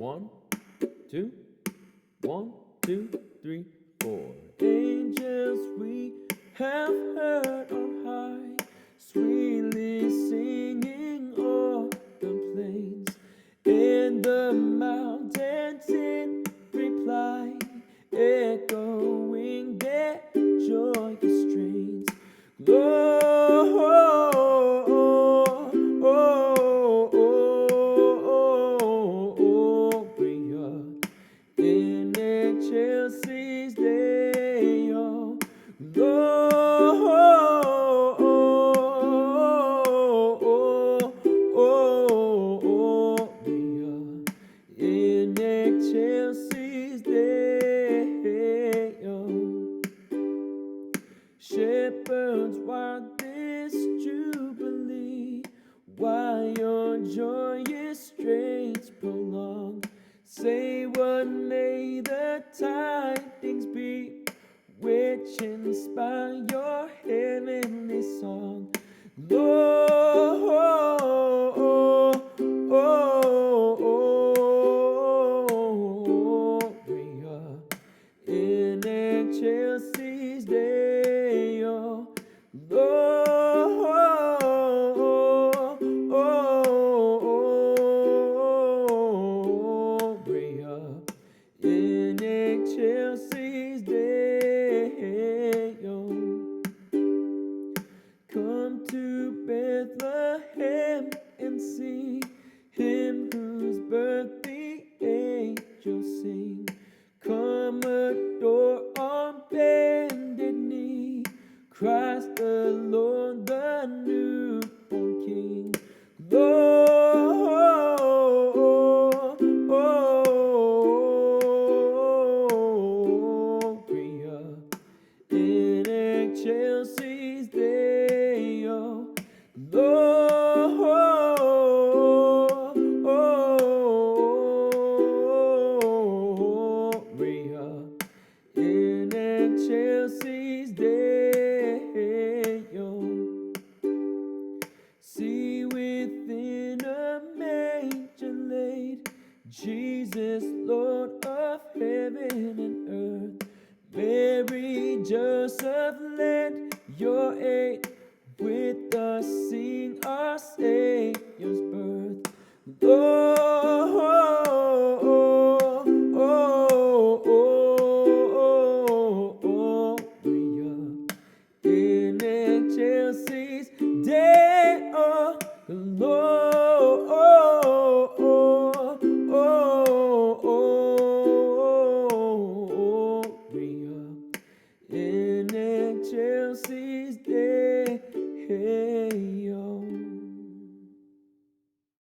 1, 2, 1, 2, 3, 4. Angels we have heard on high, sweetly singing o'er the plains, in the mountains in reply, echoing their joyous strains. Gloria in excelsis Deo. Gloria in excelsis Deo. Shepherds, why this jubilee? Why your joyous strains prolong? Say, what may the tidings be which inspire your heavenly song? Gloria in excelsis Deo. Gloria in excelsis Deo. Come to Bethlehem and see him whose birth the angels sing. Come adore on bended knee Christ the Lord, the newborn King. Gloria in excelsis Deo. Gloria in excelsis Deo. See, within a manger laid Jesus, Lord